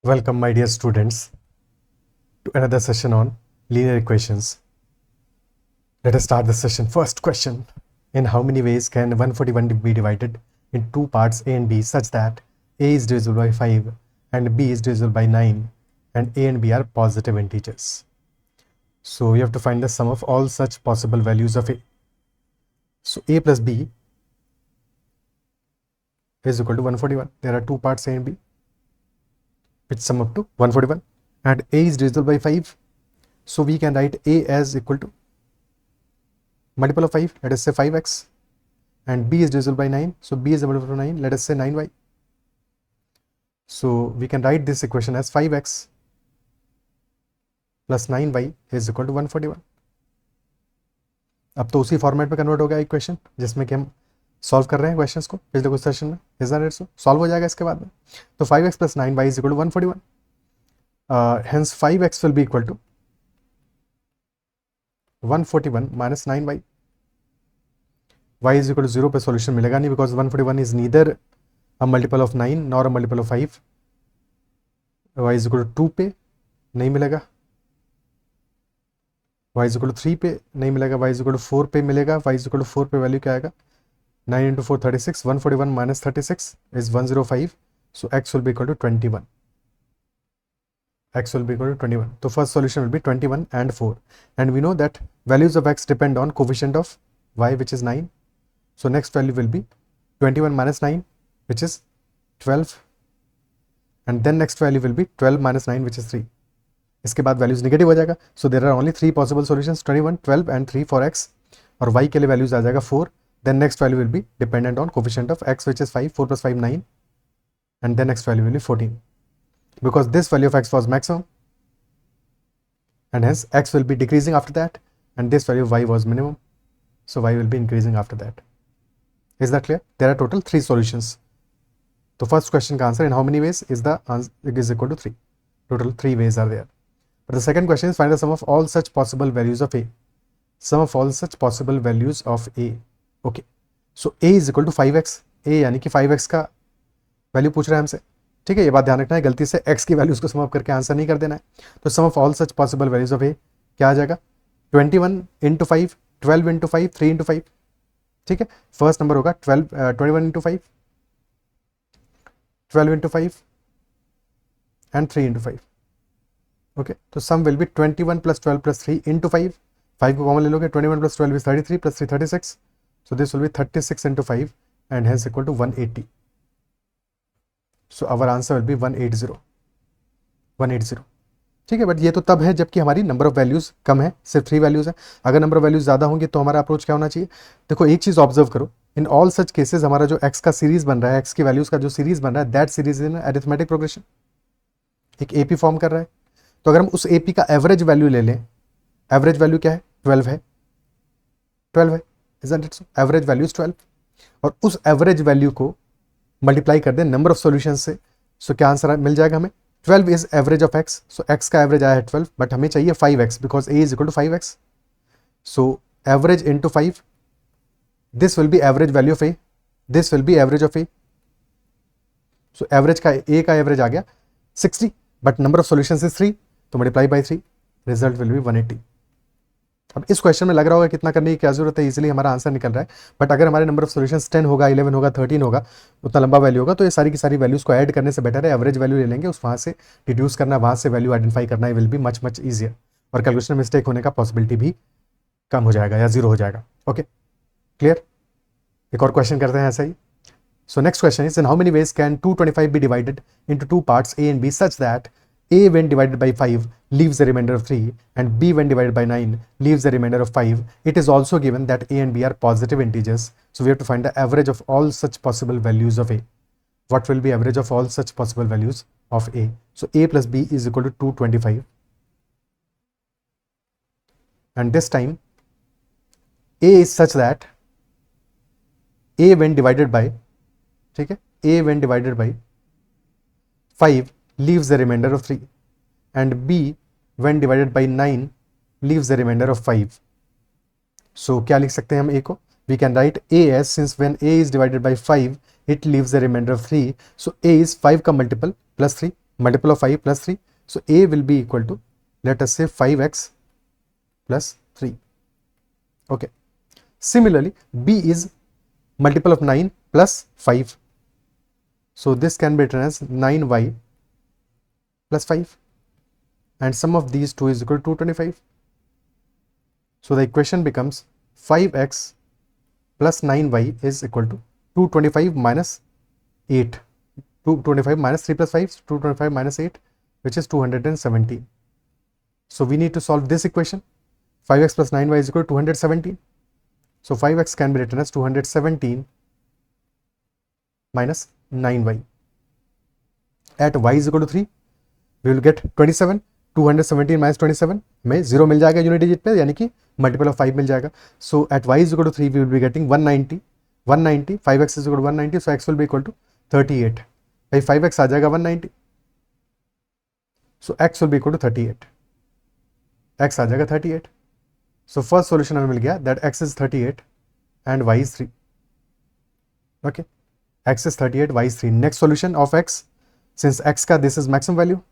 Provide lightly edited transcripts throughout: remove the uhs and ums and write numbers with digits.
Welcome, my dear students, to another session on linear equations. Let us start the session. First question: in how many ways can 141 be divided in two parts A and B such that A is divisible by 5 and B is divisible by 9 and A and B are positive integers? So you have to find the sum of all such possible values of A. So A plus B is equal to 141. There are two parts A and B which sum up to 141, and A is divisible by 5, so we can write A as equal to multiple of 5, let us say 5x, and B is divisible by 9, so B is a multiple of 9, let us say 9y. So we can write this equation as 5x plus 9y is equal to 141. अब तो उसी format में convert हो गया equation जिसमें कि हम solve कर रहे हैं क्वेश्चंस को पिछले कुछ सेशन में. Is that so? सॉल्व हो जाएगा इसके बाद में. तो 5x plus 9y is equal to 141. Hence 5x will be equal to 141 minus 9y. y is equal to 0 पे सॉल्यूशन मिलेगा नहीं, because 141 is neither a multiple of 9 nor a multiple of 5. y is equal to 2 पे नहीं मिलेगा, y is equal to 3 पे नहीं मिलेगा, y is equal to 4 पे मिलेगा. y is equal to 4 पे वैल्यू क्या आएगा? 9 into 4 36. 141 minus 36 is 105. So x will be equal to 21. X will be equal to 21. So first solution will be 21 and 4. And we know that values of x depend on coefficient of y, which is 9. So next value will be 21 minus 9, which is 12. And then next value will be 12 minus 9, which is 3. इसके बाद values negative हो जाएगा. So there are only three possible solutions: 21, 12 and 3 for x. और y के लिए values आ जाएगा 4. Then next value will be dependent on coefficient of x, which is 5. 4 plus 5 9, and then next value will be 14, because this value of x was maximum, and hence x will be decreasing after that, and this value of y was minimum, so y will be increasing after that. Is that clear? There are total 3 solutions. The first question का answer in how many ways is the answer is equal to 3. Total 3 ways are there. But the second question is find the sum of all such possible values of A. Sum of all such possible values of A. Okay, so a is equal to 5x. a यानी कि 5x का value पूछ रहा है हमसे. ठीक है, ये बात ध्यान रखना है, गलती से x की वैल्यूज को सम अप करके आंसर नहीं कर देना है. तो sum of all such possible values of a क्या आ जाएगा? 21 इंटू 5, 12 इंटू 5, 3 इंटू 5. ठीक है, फर्स्ट नंबर होगा 21 into 5, 12 into 5 and 3 into 5. Okay, तो sum will be 21 plus 12 plus 3 into 5. 5 को कॉमन ले लोगे, 21 plus 12 is 33 plus 3 36. So this will be 36 into 5 and hence equal to 180. So our answer will be 180. 180. ठीक है, but ये तो तब है जबकि हमारी नंबर ऑफ वैल्यूज कम है, सिर्फ 3 वैल्यूज है. अगर नंबर ऑफ वैल्यूज ज़्यादा होंगे तो हमारा अप्रोच क्या होना चाहिए? देखो एक चीज़ ऑब्जर्व करो, इन ऑल सच केसेस हमारा जो x का सीरीज बन रहा है, x की वैल्यूज का जो सीरीज बन रहा है, that series in arithmetic progression, एक AP फॉर्म कर रहा है. तो अगर हम उस AP का एवरेज वैल्यू ले लें, एवरेज वैल्यू क्या है? 12 है. 12 है, isn't it so? Average value 12, और उस एवरेज वैल्यू को मल्टीप्लाई कर दें नंबर ऑफ सॉल्यूशंस से, सो क्या आंसर मिल जाएगा हमें? 12 is average of x. So x का एवरेज आया है 12, बट हमें चाहिए 5x because a is equal to 5x. So average into 5, this will be average value of a, this will be average of a. So average का a का average आ गया 60, but number of solutions is 3, तो multiply by 3, result will be 180. अब इस question में लग रहा होगा कितना करने की क्या जरूरत है, इजीली हमारा आंसर निकल रहा है. बट अगर हमारे नंबर ऑफ सॉल्यूशंस 10 होगा, 11 होगा, 13 होगा, उतना लंबा वैल्यू होगा, तो ये सारी की सारी वैल्यूज को ऐड करने से बेटर है एवरेज वैल्यू ले लेंगे, उस वहाँ से डिड्यूस करना, वहाँ से वैल्यू आइडेंटिफाई करना will be much much easier, और कैलकुलेशन में मिस्टेक होने का पॉसिबिलिटी भी कम हो जाएगा या 0 हो जाएगा. Okay, clear? एक और क्वेश्चन करते हैं ऐसा ही. So next question is in how many ways can 225 be divided into 2 parts A and B such that A when divided by 5 leaves the remainder of 3 and B when divided by 9 leaves the remainder of 5. It is also given that A and B are positive integers. So we have to find the average of all such possible values of A. What will be average of all such possible values of A? So A plus B is equal to 225. And this time A is such that A when divided by, ठीक है, A when divided by 5 leaves the remainder of 3 and B when divided by 9 leaves the remainder of 5. So क्या लिख सकते हैं हम A को? We can write A as, since when A is divided by 5 it leaves the remainder of 3, so A is 5 का multiple plus 3. multiple of 5 plus 3. So A will be equal to, let us say 5x plus 3. Okay. Similarly, B is multiple of 9 plus 5. So this can be written as 9y plus 5. And sum of these two is equal to 225. So the equation becomes 5x plus 9y is equal to 225 minus 8. 225 minus 3 plus 5, 225 minus 8, which is 217. So we need to solve this equation. 5x plus 9y is equal to 217. So 5x can be written as 217 minus 9y. At y is equal to 3, we will get 27. 217 minus 27 में 0 मिल जाएगा unit digit पे, यानी कि multiple of 5 मिल जाएगा. सो eight y is equal to 3 we will be getting 190. 5x is equal to 190, so x will be equal to 38. भाई 5x आ जाएगा 190, so x will be equal to 38. x आ जाएगा 38. So first solution हमें मिल गया that x is 38 and y is 3. Okay, x is 38, y is 3. Next solution of x, since x का this is maximum value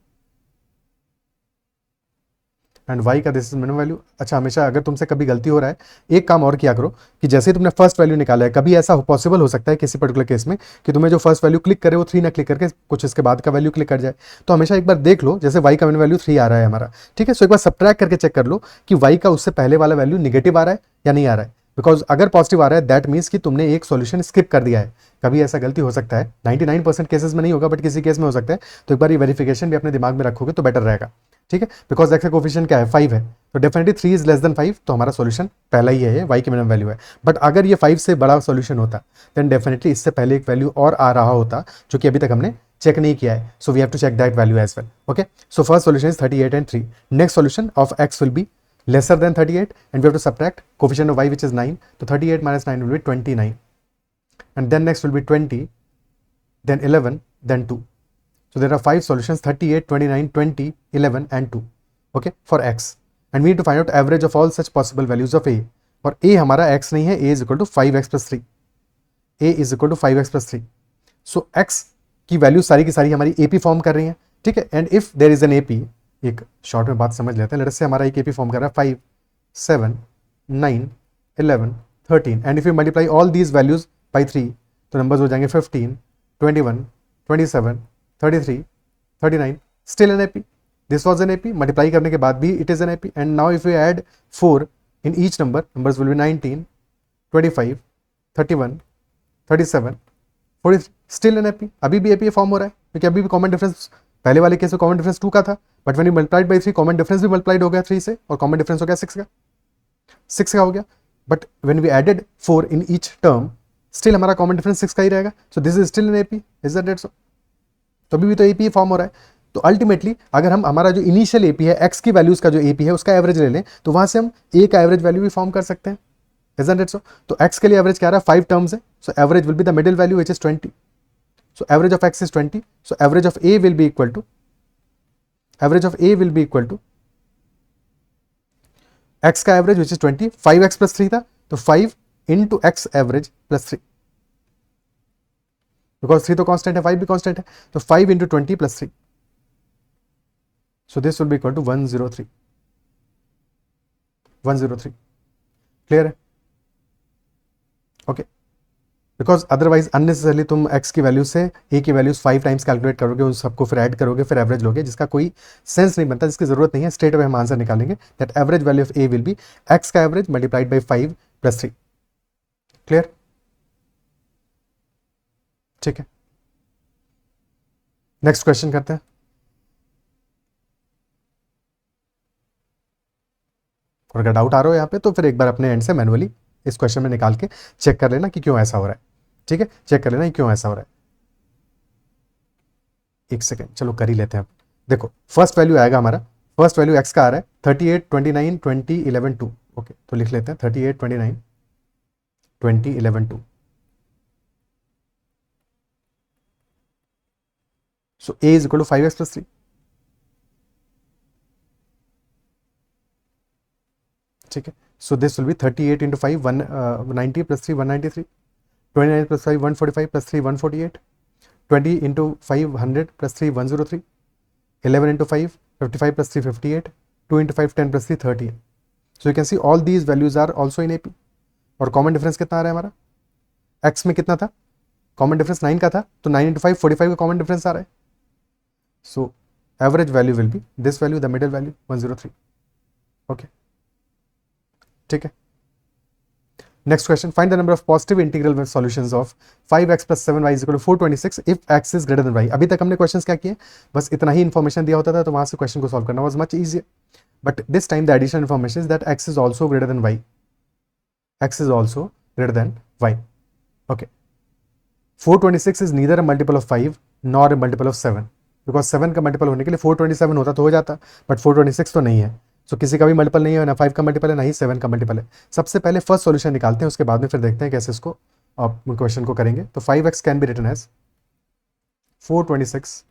and y का this is minimum value. अच्छा, हमेशा अगर तुमसे कभी गलती हो रहा है, एक काम और किया करो कि जैसे ही तुमने फर्स्ट वैल्यू निकाला है, कभी ऐसा पॉसिबल हो सकता है किसी पर्टिकुलर केस में कि तुम्हें जो फर्स्ट वैल्यू क्लिक करे वो 3 ना क्लिक करके कुछ इसके बाद का वैल्यू क्लिक कर जाए. तो हमेशा एक बार देख लो, जैसे y का मिनिमम वैल्यू 3 आ रहा है हमारा, ठीक है. सो एक बार सब्ट्रैक्ट करके चेक कर लो कि y का उससे पहले वाला वैल्यू निगेटिव आ रहा है या नहीं आ रहा है. बिकॉज अगर पॉजिटिव आ रहा है दैट मीन्स कि तुमने एक सॉल्यूशन स्किप कर दिया है. कभी ऐसा गलती हो सकता है, 99% केसेस में नहीं होगा बट किसी केस में हो सकता है. तो एक बार ये वेरिफिकेशन भी अपने दिमाग में रखोगे तो बेटर रहेगा, ठीक है. बिकॉज एक्स का कोफिशिएंट क्या है, 5 है, तो डेफिनेटली 3 इज लेस देन 5, तो हमारा सॉल्यूशन पहला ही है, y की मिनिमम वैल्यू है. बट अगर ये 5 से बड़ा सॉल्यूशन होता देन डेफिनेटली इससे पहले एक वैल्यू और आ रहा होता जो कि अभी तक हमने चेक नहीं किया है. So we have to check that value as well. Okay, so first solution is 38 and 3. Next solution of x will be lesser than 38 and we have to subtract coefficient of y which is 9. So 38 minus 9 will be 29, and then next will be 20, then 11, then 2. So there are 5 solutions, 38, 29, 20, 11 and 2, okay, for x, and we need to find out average of all such possible values of a. और a हमारा x नहीं है, a is equal to 5x plus 3. a is equal to 5x plus 3. So x की value सारी की सारी हमारी ap form कर रही है, ठीक है. And if there is an ap, एक शॉर्ट में बात समझ लेते हैं. लेट्स से हमारा एक एपी फॉर्म कर रहा है 5, 7, 9, 11, 13, and if you multiply all these values by 3 तो नंबर्स हो जाएंगे 15, 21, 27, 33, 39. Still an AP. This was an AP. Multiply करने के बाद भी it is an AP. And now if you add 4 in each numbers will be 19, 25, 31, 37, 43. Still an AP. अभी भी AP form हो रहा है क्योंकि अभी भी कॉमन डिफरेंस, पहले वाले केस में कॉमन डिफरेंस 2 का था, but when you multiplied by 3 common difference भी मल्टीप्लाइड हो गया 3 से, और कॉमन डिफरेंस हो गया 6 का हो गया. But when we added 4 in each term still हमारा कॉमन डिफरेंस 6 का ही रहेगा. So this is still an AP. Is that so? तो अभी भी तो एपी फॉर्म हो रहा है. तो अल्टीमेटली अगर हम हमारा जो इनिशियल एपी है, एक्स की वैल्यूज का जो एपी है उसका एवरेज ले लें तो वहां से हम ए का एवरेज वैल्यू भी फॉर्म कर सकते हैं. Is that so? तो एक्स के लिए एवरेज क्या आ रहा है, 5 टर्म्स है. So average will be the middle value which is 20. So average of x is 20. So average of a will be equal to x का average which is 20. 5x plus 3 था तो 5 into x average plus 3, because 3 तो constant है, 5 भी constant है, तो 5 into 20 plus 3. So this will be equal to 103. Clear है? Okay. Because otherwise unnecessarily तुम x की वैल्यू से a की वैल्यूज 5 टाइम्स कैलकुलेट करोगे, उन सबको फिर ऐड करोगे, फिर एवरेज लोगे, जिसका कोई सेंस नहीं बनता, जिसकी जरूरत नहीं है. स्ट्रेट अवे हम आंसर निकालेंगे that average value of a will be x का average multiplied by 5 plus 3. Clear? ठीक है, नेक्स्ट क्वेश्चन करते हैं. और अगर डाउट आ रहा हो यहाँ पे तो फिर एक बार अपने एंड से मैनुअली इस क्वेश्चन में निकाल के चेक कर लेना कि क्यों ऐसा हो रहा है. ठीक है, चेक कर लेना कि क्यों ऐसा हो रहा है. एक सेकेंड, चलो कर ही लेते हैं. देखो फर्स्ट वैल्यू आएगा हमारा, फर्स्ट वैल्यू एक्स का आ रहा है 38, 29, 20, 11, 2. ओके, तो लिख लेते हैं 38, 29, 20, 11, 2. So a is equal to 5x plus 3. ठीक है, so this will be 38 into 5, 190 plus 3, 193, 29 plus 5, 145 plus 3, 148, 20 into 5, 100 plus 3, 103, 11 into 5, 55 plus 3, 58, 2 into 5, 10 plus 3, 13. So you can see all these values are also in AP. और common difference कितना आ रहा है हमारा, x में कितना था, कॉमन डिफरेंस 9 का था, तो 9 into 5, 45 का कॉमन डिफरेंस आ रहा है. So average value will be this value, the middle value 103. Okay, ठीक है. Next question, find the number of positive integral solutions of 5x plus 7y is equal to 426 if x is greater than y. अभी तक हमने questions क्या किए, बस इतना ही information दिया होता था, तो वहां से क्वेश्चन को सॉल्व करना was much easier. But this time the additional information is that x is also greater than y. x is also greater than y. Okay. 426 is neither a multiple of 5 nor a multiple of 7. Because 7 का multiple होने के लिए 427 होता तो हो जाता, but 426 तो नहीं है. सो किसी का भी मल्टीपल नहीं है, ना 5 का मल्टीपल है, ना ही 7 का मल्टीपल है. सबसे पहले फर्स्ट सॉल्यूशन निकालते हैं, उसके बाद में फिर देखते हैं कैसे इसको आप क्वेश्चन को करेंगे. तो 5x can be written as 426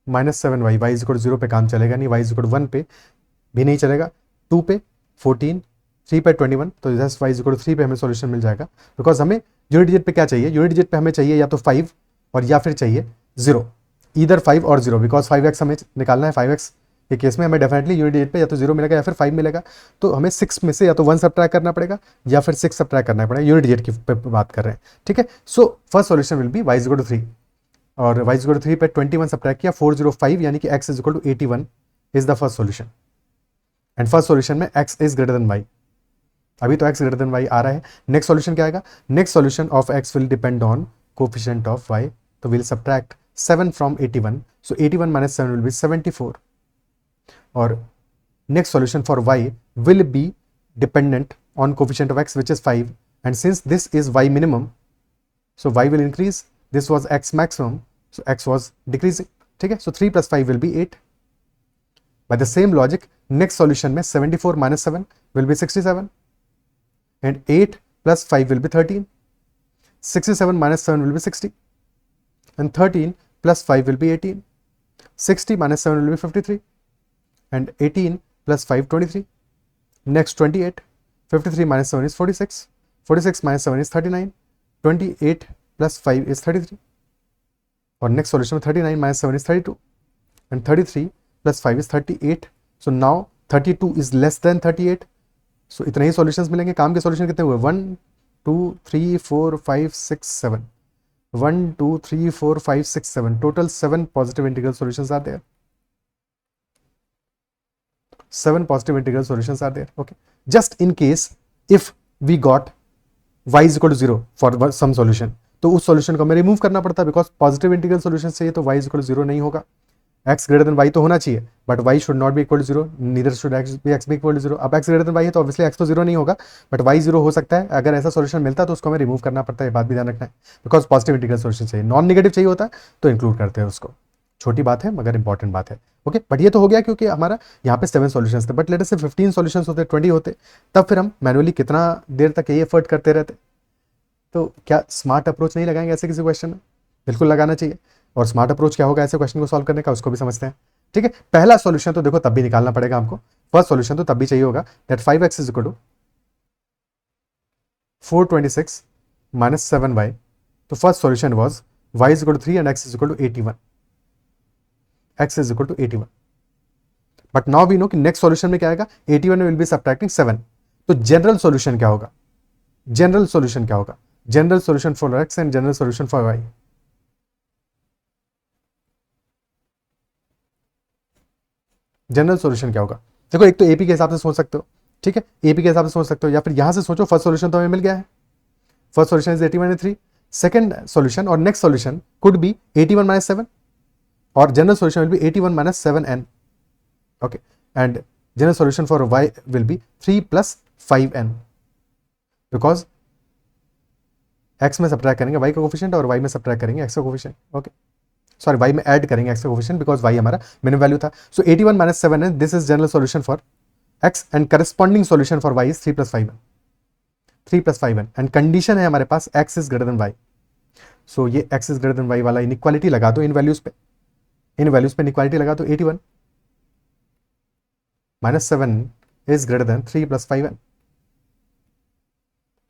minus 7y. y is equal 0 पे काम चलेगा नहीं, y इज इक्वल 1 पे भी नहीं चलेगा, 2 पे 14, 3 पे 21, तो जस्ट y इज इक्वल 3 पे हमें सॉल्यूशन मिल जाएगा. बिकॉज हमें यूनिट डिजिट पे क्या चाहिए, यूनिट डिजिट पे हमें चाहिए या तो 5 और या फिर चाहिए 0, इधर 5 और 0. बिकॉज 5x हमें निकालना है. 5x के केस में हमें डेफिनेटली यूनिट डिजिट पे या तो 0 मिलेगा या फिर 5 मिलेगा. तो हमें 6 में से या तो 1 सब्ट्रैक्ट करना पड़ेगा या फिर 6 सब्ट्रैक्ट करना पड़ेगा. यूनिट डिजिट की बात कर रहे हैं, ठीक है. So first solution will be y is equal to 3, और y इज इक्वल टू 3 पे 21 सब्ट्रैक्ट किया, 405, यानी कि x is equal to 81 is the first solution. And first solution में x is greater than y. अभी तो x ग्रेटर देन y आ रहा है. नेक्स्ट सॉल्यूशन क्या आएगा, next solution of x will depend on coefficient of y. तो will subtract 7 from 81. So 81 minus 7 will be 74. Or next solution for y will be dependent on coefficient of x, which is 5. And since this is y minimum, so y will increase. This was x maximum, so x was decreasing. Okay, so 3 plus 5 will be 8. By the same logic, next solution में 74 minus 7 will be 67. And 8 plus 5 will be 13. 67 minus 7 will be 60. And 13 plus 5 will be 18. 60 minus 7 will be 53. And 18 plus 5, 23. Next 28. 53 minus 7 is 46. 46 minus 7 is 39. 28 plus 5 is 33. Or next solution, 39 minus 7 is 32. And 33 plus 5 is 38. So now 32 is less than 38. So इतने ही solutions मिलेंगे. काम के solution कितने हुए, 1 2 3 4 5 6 7. 1 2 3 4 5 6 7. Total 7 positive integral solutions are there. 7 positive integral solutions are there. Okay. Just in case if we got y is equal to 0 for some solution, तो उस solution को हमें remove करना पड़ता है, because positive integral solution चाहिए तो y is equal to 0 नहीं होगा. x greater than y तो होना चाहिए, but y should not be equal to 0, neither should x be equal to 0. अब x greater than y है तो obviously x तो 0 नहीं होगा, but y 0 हो सकता है. अगर ऐसा solution मिलता है तो उसको हमें remove करना पड़ता है, ये बात भी ध्यान रखना है, because positive integral solution चाहिए. नॉन नेगेटिव चाहिए होता है तो इंक्लूड करते हैं उसको. छोटी बात है मगर इंपॉर्टेंट बात है. ओके, बट ये तो हो गया क्योंकि हमारा यहाँ पे 7 सॉल्यूशंस थे. बट लेट अस से 15 सॉल्यूशंस होते, 20 होते, तब फिर हम मैनुअली कितना देर तक ये एफर्ट करते रहते. तो क्या स्मार्ट अप्रोच नहीं लगाएंगे ऐसे किसी क्वेश्चन में? बिल्कुल लगाना चाहिए. और स्मार्ट अप्रोच क्या होगा ऐसे क्वेश्चन को सॉल्व करने का, उसको भी समझते हैं. ठीक है, पहला सॉल्यूशन तो देखो तब भी निकालना पड़ेगा हमको. फर्स्ट सॉल्यूशन तो तब भी चाहिए होगा, that 5x is equal to 426 minus 7y. तो first solution was y is equal to 3 and x is equal to 81. x is equal to 81. But now we know कि next solution में क्या आएगा, 81 में will be subtracting 7. तो general solution क्या होगा, general solution क्या होगा, general solution for x and general solution for y. General solution क्या होगा, देखो एक तो एपी के हिसाब से सोच सकते हो, ठीक है, एपी के हिसाब से सोच सकते हो, या फिर यहां से सोचो. फर्स्ट सॉल्यूशन तो हमें मिल गया है, first solution is 81 and 3. Second solution और next solution could be 81 minus 7, or general solution will be 81 minus 7n. Okay, and general solution for y will be 3 plus 5n, because x में subtract करेंगे y का coefficient और y में subtract करेंगे x का coefficient. Okay, sorry y में add करेंगे x का कोफिशिएंट, बिकॉज y हमारा मिनिमम वैल्यू था. सो 81 minus 7n, this is general solution for x and corresponding solution for y is 3 plus 5n. 3 plus 5n and condition है हमारे पास x is greater than y. सो ये x is greater than y वाला inequality लगा दो इन values पे, इन values पे equality लगा तो 81 minus 7 is greater than 3 plus 5n.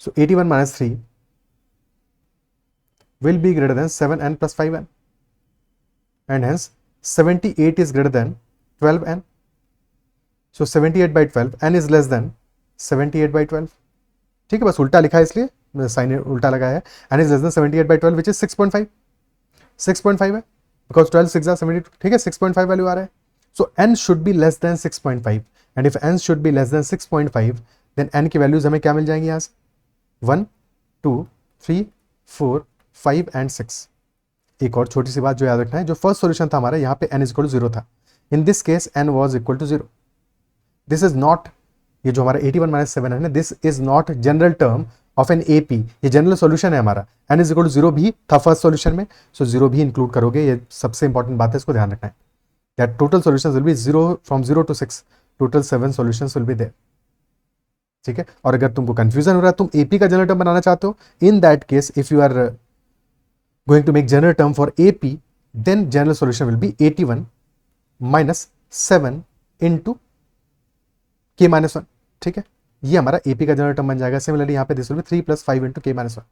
So 81 minus 3 will be greater than 7n plus 5n, and hence 78 is greater than 12n. So 78 by 12, n is less than 78 by 12. ठीक है, बस उल्टा लिखा है इसलिए साइन उल्टा लगाया है. n is less than 78 by 12 which is 6.5. 6.5 है because 12 6 are 72. ठीक है, 6.5 वैल्यू आ रहा है. So n should be less than 6.5 and if n should be less than 6.5 then n की वैल्यूज हमें क्या मिल जाएंगी यहाँ से? 1, 2, 3, 4, 5 and 6. एक और छोटी सी बात जो याद रखना है, जो फर्स्ट सॉल्यूशन था हमारा यहाँ पे n इक्वल टू 0 था. In this case n was equal to 0. This is not, ये जो हमारा 81 - 7 है ना, this is not general term of an AP. ये जनरल सॉल्यूशन है हमारा. n इज इक्वल टू 0 भी था फर्स्ट सॉल्यूशन में, सो 0 भी इंक्लूड करोगे. ये सबसे इंपॉर्टेंट बात है, इसको ध्यान रखना है. That total solutions will be 0 from 0 to 6. Total 7 solutions will be there. ठीक है, और अगर तुमको कंफ्यूजन हो रहा है, तुम एपी का जनरल टर्म बनाना चाहते हो, in that case if you are going to make general term for AP, then general solution will be 81 minus 7 into k minus 1. ठीक है, ये हमारा AP का जनरल टर्म बन जाएगा. सिमिलरली यहाँ पे this will B 3 + 5 into k minus 1.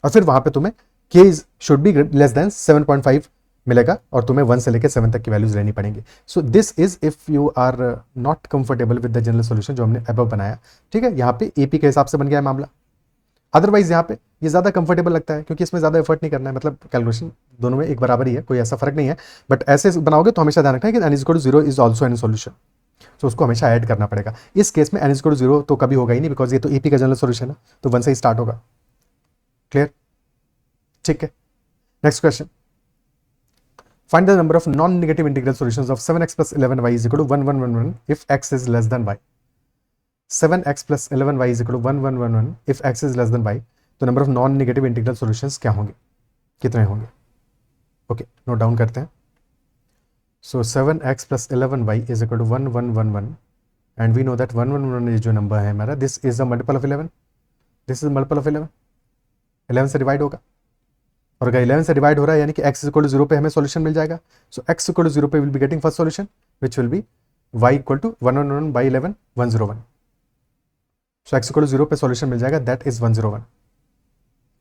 और फिर वहां पे तुम्हें k should be less then 7.5 मिलेगा और तुम्हें 1 से लेकर 7 तक की वैल्यूज लेनी पड़ेंगी. So this is if you are not comfortable with the general solution जो हमने अबव बनाया. ठीक है, यहाँ पे AP के हिसाब से बन गया है मामला. अदरवाइज यहाँ पे ये ज़्यादा कंफर्टेबल लगता है क्योंकि इसमें ज़्यादा एफर्ट नहीं करना है, मतलब कैलकुलेशन दोनों में एक बराबर ही है, कोई ऐसा फर्क नहीं है. बट ऐसे बनाओगे तो हमेशा ध्यान रखना है कि n = 0 is also an solution. तो उसको हमेशा ऐड करना पड़ेगा. इस केस में n = 0 तो कभी होगा ही नहीं बिकॉज ये तो AP का जनरल सॉल्यूशन है, तो 1 से ही स्टार्ट होगा. क्लियर? ठीक है, next question. Find the number of non negative integral solutions of 7x + 11y = 1 1 1 1 if x is less than y. 7x + 11y = 1 1 1 1 if x is less than y. तो number of non negative integral solutions क्या होंगे, कितने होंगे? Okay, note down करते हैं. सो 7x + 11y = 1 1 1 1 and we know that 1 1 1 ये जो number है हमारा, this is a multiple of 11. This is multiple of 11. 11 से डिवाइड होगा और अगर 11 से डिवाइड हो रहा है यानी कि x = 0 पे हमें सॉल्यूशन मिल जाएगा. सो x = 0 पे will be getting first solution which will be y = 1 1 1 by 11 101. So x = 0 पे सॉल्यूशन मिल जाएगा, दैट इज 101.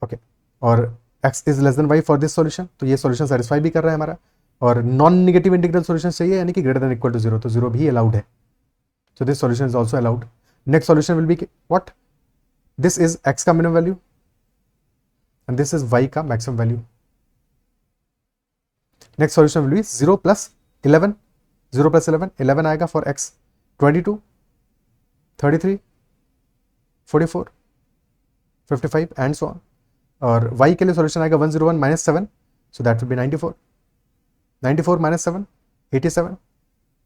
ओके, और x is less than y for this solution, तो ये सॉल्यूशन सेटिस्फाई भी कर रहा है हमारा. और नॉन नेगेटिव इंटीग्रल सॉल्यूशन चाहिए यानी कि ग्रेटर देन इक्वल टू 0, तो 0 भी अलाउड है. So this solution is also allowed. Next solution will be what? This is x का minimum value and this is y का maximum value. Next solution will be 0 + 11. 0 + 11, 11 आएगा for x. 22, 33, 44, 55 and so on. और y के लिए solution आएगा 101 - 7, so that will be 94. 94 - 7 87,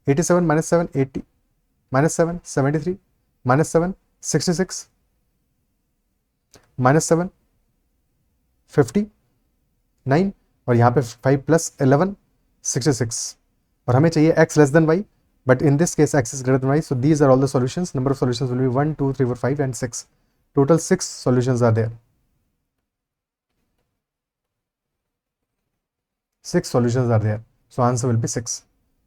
87 - 7 80, -7 73, -7 66, -7 59 और यहाँ पे 5 + 11 66. और हमें चाहिए x less than y, but in this case x is greater than y. So these are all the solutions. Number of solutions will be 1 2 3 4 5 and 6. Total 6 solutions are there. 6 solutions are there, so answer will be 6.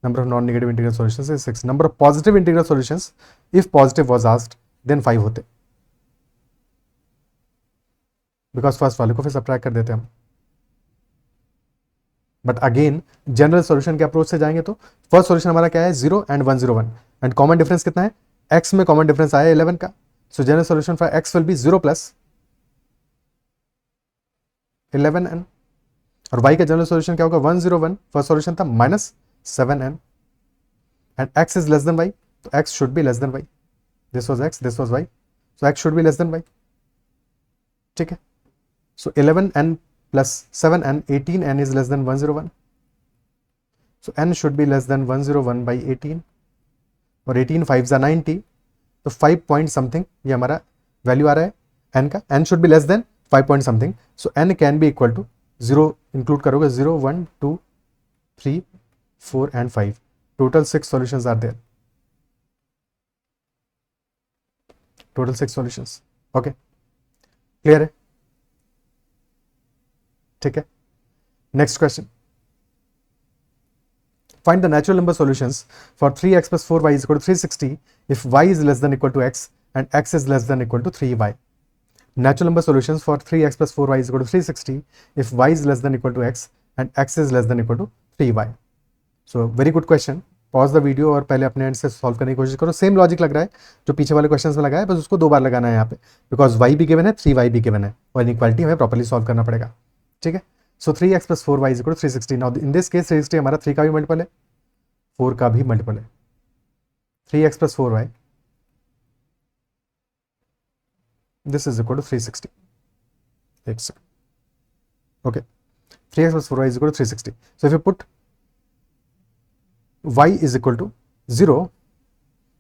Number of non-negative integral solutions is 6. Number of positive integral solutions, if positive was asked, then 5 होते, because first वाले को फिर subtract कर देते हम. But again general solution के approach से जाएंगे तो फर्स्ट सॉल्यूशन हमारा क्या है? 0 and 101 एंड कॉमन डिफरेंस कितना है? x में कॉमन डिफरेंस आया 11 का. सो general solution for x will be 0 + 11n. और y का जनरल सॉल्यूशन क्या होगा? 101. फर्स्ट सॉल्यूशन था -7n and x is less than y, तो x should be less than y. This was x, this was y, so x should be less than y. ठीक है, सो 11n + 7n 18n is less then 101. So n should be less then 101 by 18 और 18 5s are 90, तो 5 point something ये हमारा value आ रहा है n का. n should be less than 5 point something, so n can be equal to 0 include करोगे 0 1 2 3 4 and 5. Total 6 solutions are there. Total 6 solutions. Okay, clear है? ठीक है, next question. Find the natural number solutions for 3x + 4y = 360 if y is less than equal to x and x is less than equal to 3y. Natural number solutions for 3x + 4y = 360 if y is less than equal to x and x is less than equal to 3y। So very good question. Pause the video और पहले अपने and से solve करने की कोशिश करो। Same logic लग रहा है जो पीछे वाले क्वेश्चन में लगा है, बस उसको 2 बार लगाना है यहाँ पे, बिकॉज y भी गिवन है, 3y भी गिवन है, और इनइक्वालिटी हमें प्रॉपर्ली सॉल्व करना पड़ेगा। ठीक है, so 3x plus 4y is equal to 360। Now in this case 360 हमारा 3 का भी मल्टीपल है, 4 का भी मल्टीपल है। 3x plus 4y this is equal to 360 x. Okay, 3x plus 4y is equal to 360. So if you put y is equal to 0,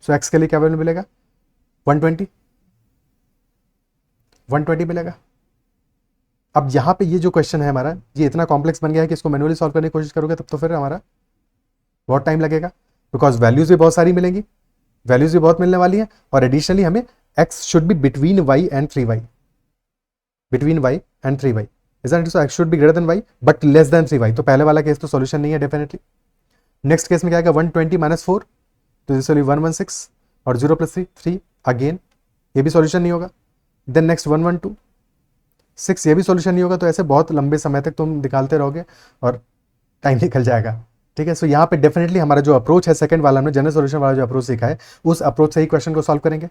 so x के लिए क्या वैल्यू मिलेगा? 120 मिलेगा। अब यहाँ पे ये जो क्वेश्चन है हमारा, ये इतना कॉम्प्लेक्स बन गया है कि इसको मैनुअली सॉल्व करने की कोशिश करोगे तब तो फिर हमारा बहुत टाइम लगेगा, बिकॉज वैल्यूज भी बहुत सारी मिलेंगी, वैल्यूज भी बहुत मिलने वाली है, और एडिशनली हमें x should be between y and 3y, between y and 3y, isn't it? So x should be greater than y but less than 3y। तो पहले वाला केस तो सॉल्यूशन नहीं है डेफिनेटली। नेक्स्ट केस में क्या आएगा? 120 माइनस 4, तो दिस विल बी 116, और 0 प्लस 3 अगेन, ये भी सॉल्यूशन नहीं होगा। देन नेक्स्ट 112 6, ये भी सॉल्यूशन नहीं होगा। तो ऐसे बहुत लंबे समय तक तुम निकालते रहोगे और टाइम निकल जाएगा। ठीक है, सो यहाँ पे डेफिनेटली हमारा जो अप्रोच है सेकंड वाला, हमने जनरल सॉल्यूशन वाला जो अप्रोच सीखा है, उस अप्रोच से ही क्वेश्चन को सॉल्व करेंगे,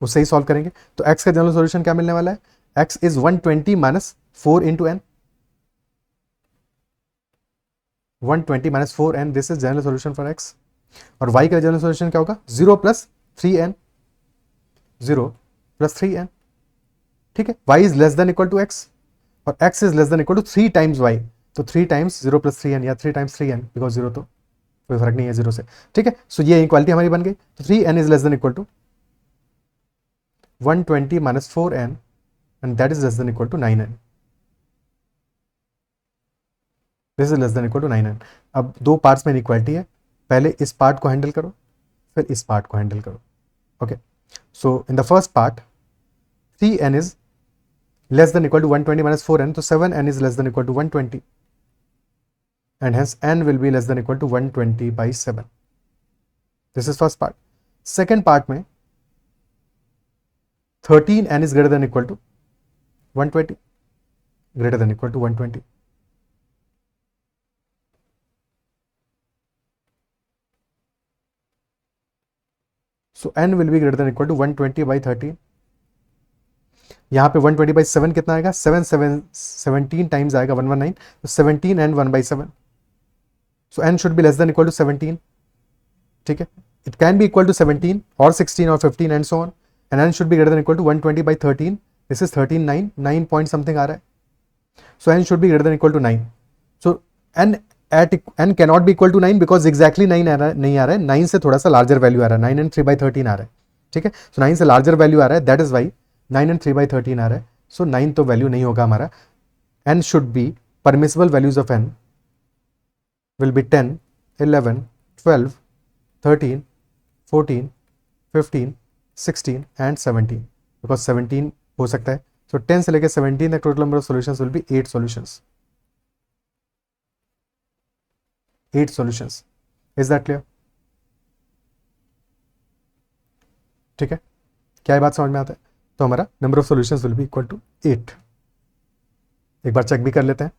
उससे ही सॉल्व करेंगे। तो x का जनरल सॉल्यूशन क्या मिलने वाला है? x is 120 minus 4 into n, 120 minus 4n, this is general solution for x। और y का जनरल सॉल्यूशन क्या होगा? 0 प्लस 3n, 0 प्लस 3n। ठीक है, y is less than equal to x और x is less than equal to 3 times y, तो 3 times 0 plus 3n या 3 times 3n, because 0 तो कोई फर्क नहीं है 0 से। ठीक है, सो ये इक्वालिटी हमारी बन गई। तो 3n is less than equal to 120 minus 4n and that is less than equal to 9n. This is less than equal to 9n. अब दो पार्ट्स में इनइक्वालिटी है, पहले इस पार्ट को हैंडल करो, फिर इस पार्ट को हैंडल करो। Okay, so in the first part 3n is less than equal to 120 minus 4n, तो 7n is less than equal to 120 and hence n will be less than equal to 120 by 7. This is first part. Second part में 13n is greater than equal to 120, greater than equal to 120. So n will be greater than equal to 120 by 13. यहाँ पे 120 by 7 कितना आएगा? 17 times आएगा 119, तो 17 and 1 by 7. So n should be less than equal to 17. ठीक है, it can be equal to 17 or 16 or 15 and so on, and n should be greater than equal to 120 by 13. This is 13 9 point something आ रहा है, so n should be greater than equal to 9. So n cannot be equal to 9 because exactly 9 नहीं आ रहा है, 9 से थोड़ा सा larger value आ रहा है, 9 and 3 by 13 आ रहा है। ठीक है, so 9 से लार्जर वैल्यू आ रहा है, that is why 9 and 3 by 13 आ रहा है। so 9 तो वैल्यू नहीं होगा हमारा। n should be permissible values of n will be 10 11 12 13 14 15 16 and 17, because 17 हो सकता है। so 10 से लेकर 17 तक total number of solutions will be 8 solutions, 8 solutions. is that clear? ठीक है, क्या ये बात समझ में आता है? तो हमारा number of solutions will be equal to 8। एक बार चेक भी कर लेते हैं,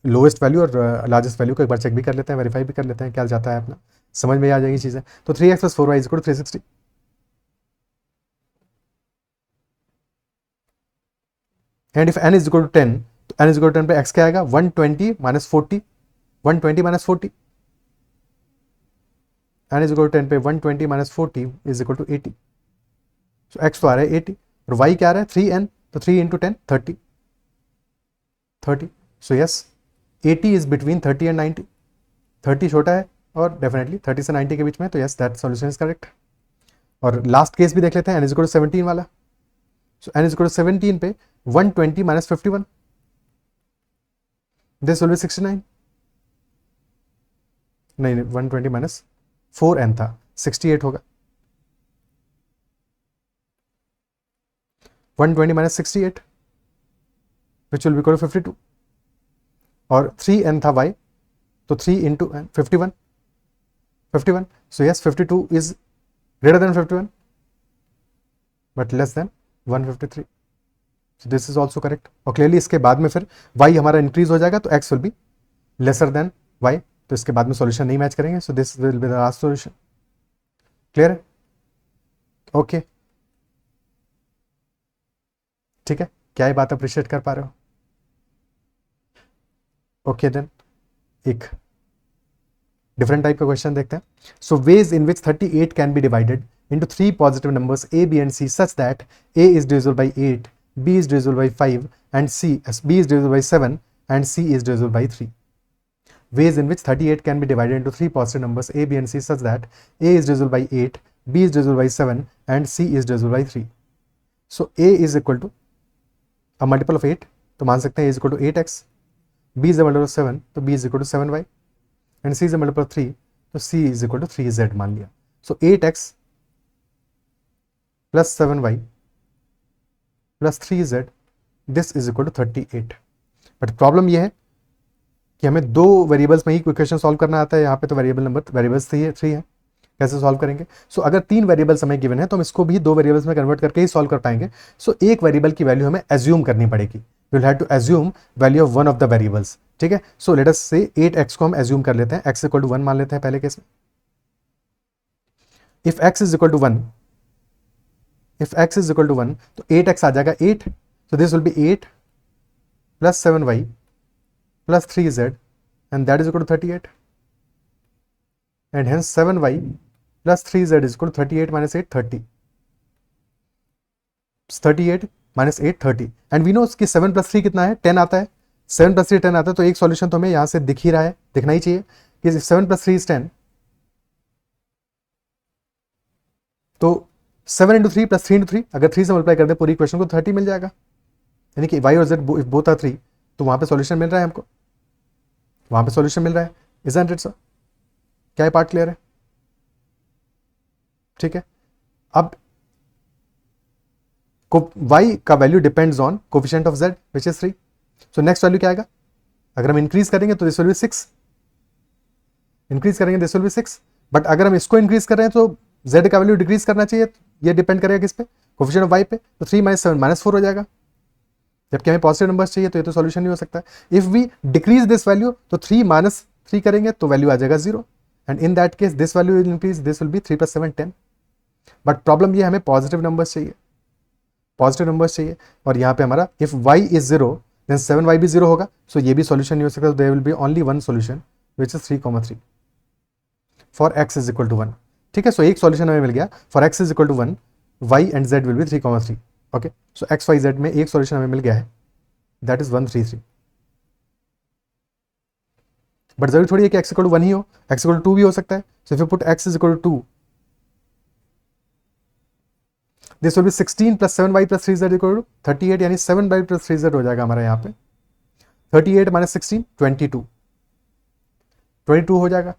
लोएस्ट वैल्यू और लार्जेस्ट वैल्यू को एक बार चेक भी कर लेते हैं, वेरीफाई भी कर लेते हैं क्या जाता है, अपना समझ में आ जाएगी चीज़ें। तो 3x plus 4y is equal to 360, and if n is equal to 10, तो n is equal to 10 पे x क्या आएगा? 120 minus 40, 120 minus 40, n is equal to 10 पे 120 minus 40 is equal to 80. so x तो आ रहा है 80 और y क्या आ रहा है? 3n, तो 3 into 10 30। so yes, 80 is between 30 and 90, 30 छोटा है और डेफिनेटली 30 से 90 के बीच में, तो yes that solution is correct. और लास्ट केस भी देख लेते हैं, n is equal to 17 वाला। so n is equal to 17 पे 120 minus 51, this will be 69, नहीं 120 minus 4n था, 68 होगा। 120 minus 68 which will be equal to 52, और 3n था y, तो 3 into 51, so yes 52 is greater than 51 but less than 153, so this is also correct। और clearly इसके बाद में फिर y हमारा इंक्रीज हो जाएगा, तो x will be lesser than y, तो इसके बाद में सॉल्यूशन नहीं मैच करेंगे, so this will be the last solution. Clear है? ओके, ठीक है, क्या ये बात अप्रिशिएट कर पा रहे हो? ओके देन एक डिफरेंट टाइप का क्वेश्चन देखते हैं। So ways in which 38 can be divided into three positive numbers a, b and c such that a is divisible by 8, b is divisible by 5 and b is divisible by 7 and c is divisible by 3. Ways in which 38 can be divided into three positive numbers a, b and c such that a is divisible by 8, b is divisible by 7 and c is divisible by 3. So a is equal to a multiple of 8, तो मान सकते हैं a is equal to 8x, b is a multiple of 7, तो b is equal to 7y and c is a multiple of 3, तो c is equal to 3z मान लिया। So 8x plus 7y plus 3z this is equal to 38। But problem यह है कि हमें दो variables में ही इक्वेशन सॉल्व करना आता है। यहाँ पे तो वेरिएबल्स 3 है, कैसे सॉल्व करेंगे? सो अगर 3 वेरिएबल्स हमें गिवन है तो हम इसको भी 2 वेरिएबल्स में कन्वर्ट करके ही सॉल्व कर पाएंगे। सो एक वेरिएबल की वैल्यू हमें एज्यूम करनी पड़ेगी। We will have to assume value of one of the variables, ठीक है। सो लेट अस से 8x को हम एज्यूम कर लेते हैं, x इक्वल टू 1 मान लेते हैं पहले केस में। If x is equal to 1, if x is equal to 1 तो 8x आ जाएगा 8, so this will be 8 plus 7y plus 3z and that is equal to 38 and hence 7y plus 3z is equal to 38 minus 8 30, 38 minus 8 30 and we know कि 7 plus 3 कितना है? 10 आता है। 7 plus 3 10 आता है, तो एक सॉल्यूशन तो हमें यहाँ से दिख ही रहा है, दिखना ही चाहिए कि 7 plus 3 is 10, तो 7 into 3 plus 3 into 3, अगर 3 से मल्टीप्लाई कर दे पूरी इक्वेशन को 30 मिल जाएगा। यानी कि y और z बोथ आर 3, तो वहां पे सॉल्यूशन मिल रहा है हमको, वहां पे सॉल्यूशन मिल रहा है। Isn't it sir? क्या ये पार्ट क्लियर है? ठीक है। अब y का value depends on coefficient of z which is 3। So next value क्या आएगा? अगर हम इंक्रीज करेंगे तो दिस विल बी 6, इंक्रीज करेंगे दिस विल बी 6, बट अगर हम इसको इंक्रीज कर रहे हैं तो z का वैल्यू डिक्रीज करना चाहिए। ये डिपेंड करेगा किस पे? कोफिशिएंट ऑफ y पे। तो 3 minus 7 -4 हो जाएगा, जबकि हमें पॉजिटिव नंबर्स चाहिए, तो ये तो सॉल्यूशन नहीं हो सकता। If we decrease this value तो 3 minus 3 करेंगे तो वैल्यू आ जाएगा 0 and in that case this value will increase, this will B 3 + 7 10। But problem ये हमें पॉजिटिव नंबर्स चाहिए, पॉजिटिव नंबर्स चाहिए, और यहाँ पे हमारा if y is 0 then 7y भी 0 होगा, सो ये भी सॉल्यूशन नहीं हो सकता। There will be only one solution which is 3,3 for x is equal to 1। ठीक है, सो एक सॉल्यूशन हमें मिल गया for x is equal to 1, y and z will be 3,3। Okay, so x y z में एक सॉल्यूशन हमें मिल गया है, दैट इज 133। बट जरूरी थोड़ी है कि x इक्वल टू 1 ही हो, x इक्वल टू 2 भी हो सकता है। So if you put x is equal to 2, this will be 16 + 7y + 3z equal to 38, यानी 7y + 3z हो जाएगा हमारा यहाँ पे। 38 - 16 22, 22 हो जाएगा।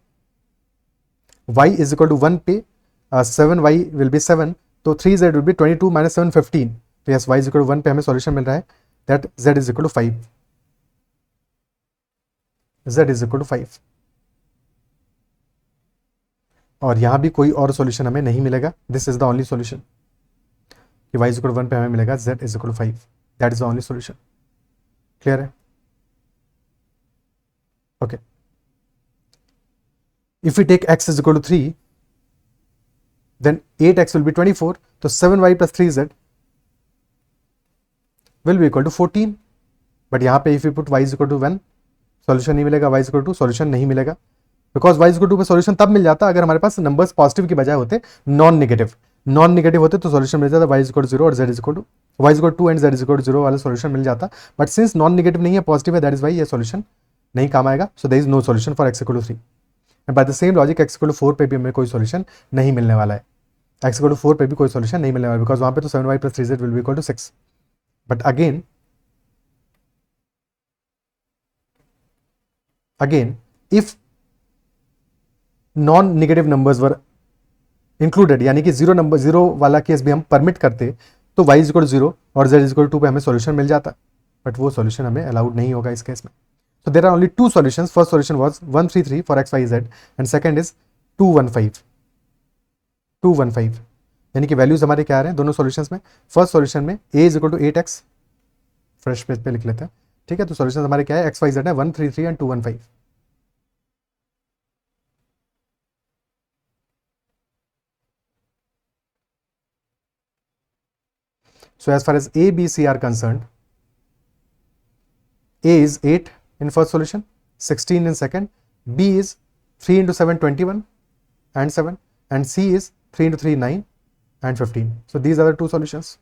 y इज इक्वल टू 1 पे 7y विल बी 7, तो 3z विल बी 22 - 7 15। तो yes, y is equal to 1 पे हमें सॉल्यूशन मिल रहा है that z is equal to 5, z is equal to 5। और यहां भी कोई और सॉल्यूशन हमें नहीं मिलेगा, this is the only solution कि y इज इक्वल टू 1 पे हमें मिलेगा z is equal to 5, that is the only solution. Clear है? Okay, if we take x is equal to 3, then 8x will be 24, तो 7y + 3z will be equal to 14। But यहाँ पे if we put y is equal to 1, solution नहीं मिलेगा, y is equal to solution नहीं मिलेगा, because y is equal to पे solution तब मिल जाता अगर हमारे पास नंबर्स पॉजिटिव की बजाय होते नॉन नेगेटिव होते, तो सॉल्यूशन मिल जाता y is equal to 0 और z is equal to 2 and z is equal to 0 वाला सॉल्यूशन मिल जाता। बट सिंस नॉन नेगेटिव नहीं है, पॉजिटिव है, दैट इज वाई ये सॉल्यूशन नहीं काम आएगा। So there is no solution for x equal to 3। And by the same logic x equal to 4 पे भी हमें कोई सॉल्यूशन नहीं मिलने वाला है, x इक्वल टू 4 पे भी कोई सॉल्यूशन नहीं मिलने वाला है, बिकॉज वहां पे तो 7y + 3z will be equal to 6। But again if non negative numbers were included, यानी कि जीरो वाला केस भी हम परमिट करते, तो y इज इक्वल टू 0 और z इज इक्वल टू 2 पे हमें सॉल्यूशन मिल जाता। बट वो सॉल्यूशन हमें अलाउड नहीं होगा इस केस में। So there are only two solutions. First solution was 133 for x, y, z and second is 215। यानी कि वैल्यूज हमारे क्या आ रहे हैं दोनों सॉल्यूशंस में? फर्स्ट सॉल्यूशन में a is equal to 8x, fresh page पे लिख लेते हैं। ठीक है, तो सॉल्यूशन हमारे क्या है? x, y, z है 133 and 215। So as far as A, B, C are concerned, A is 8 in first solution, 16 in second, B is 3 into 7, 21 and 7, and C is 3 into 3, 9 and 15. So these are the two solutions,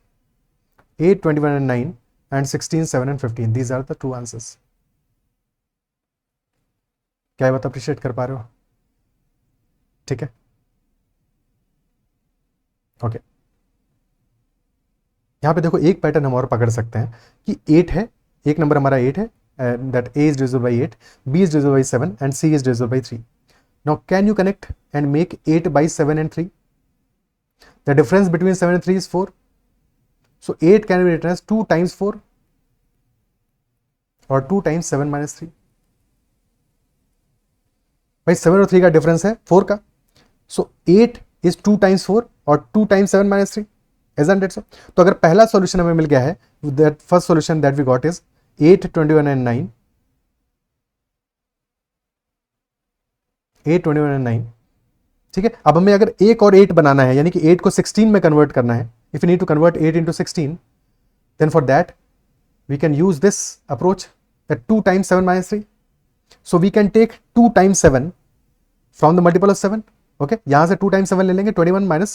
8, 21 and 9 and 16, 7 and 15. These are the two answers. क्या बात appreciate कर पा रहे हो? ठीक है, okay. यहाँ पे देखो एक पैटर्न हम और पकड़ सकते हैं कि 8 है, एक नंबर हमारा 8 है, that A is divisible by 8, B is divisible by 7 and C is divisible by 3. Now can you connect and make 8 by 7 and 3? The difference between 7 and 3 is 4. So 8 can be written as 2 times 4 or 2 times 7 minus 3. भाई 7 और 3 का difference है 4 का, सो 8 is 2 times 4 और 2 times 7 minus 3. Isn't it so? तो अगर पहला solution हमें मिल गया है, that first solution that we got is 8, 21 and 9. 8, 21 and 9. ठीक है, अब हमें अगर 1 और 8 बनाना है, यानी कि 8 को 16 में कन्वर्ट करना है, if you need to convert 8 into 16, then for that we can use this approach, that 2 times 7 minus 3. So we can take 2 times 7 from the multiple of 7. Okay, यहां से 2 times 7 ले लेंगे, 21 minus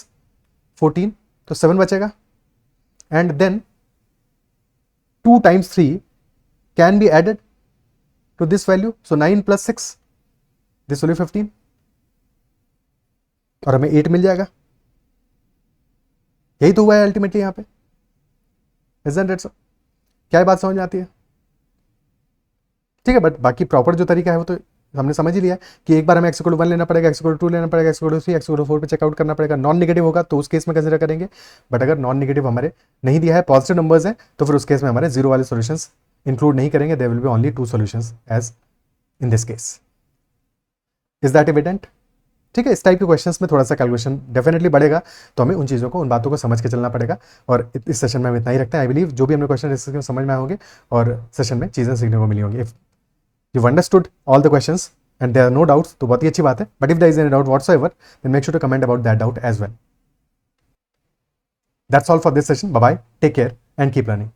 14, तो 7 बचेगा. And then 2 times 3 can be added to this value. So 9 plus 6, this will be 15. और हमें 8 मिल जाएगा. यही तो हुआ है अल्टीमेटली यहाँ पे. Isn't it so? क्या बात समझ में आती है? ठीक है, बट बाकी प्रॉपर जो तरीका है वो तो हमने समझ ही लिया कि एक बार हमें x = 1 लेना पड़ेगा, x = 2 लेना पड़ेगा, x = 3, x = 4 पे चेकआउट करना पड़ेगा. नॉन नेगेटिव होगा तो उस केस में कंसिडर करेंगे, बट अगर नॉन नेगेटिव हमारे नहीं दिया है, पॉजिटिव नंबर्स हैं, तो फिर उस केस में हमारे जीरो वाले सॉल्यूशंस इंक्लूड नहीं करेंगे. There will be only 2 solutions as in this case. Is that evident? ठीक है, इस टाइप के क्वेश्चंस में थोड़ा सा कैलकुलेशन डेफिनेटली बढ़ेगा, तो हमें उन चीज़ों को, उन बातों को समझ के चलना पड़ेगा. और इस सेशन में हम इतना ही रखते हैं. आई बिलीव जो भी हमने क्वेश्चन डिस्कस किए समझ में आए होंगे और सेशन में चीज़ें सीखने को मिली होंगी. If you've understood all the questions and there are no doubts, तो बहुत ही अच्छी बात है. But if there is any doubt whatsoever, then make sure to comment about that doubt as well. That's all for this session. Bye bye. Take care and keep learning.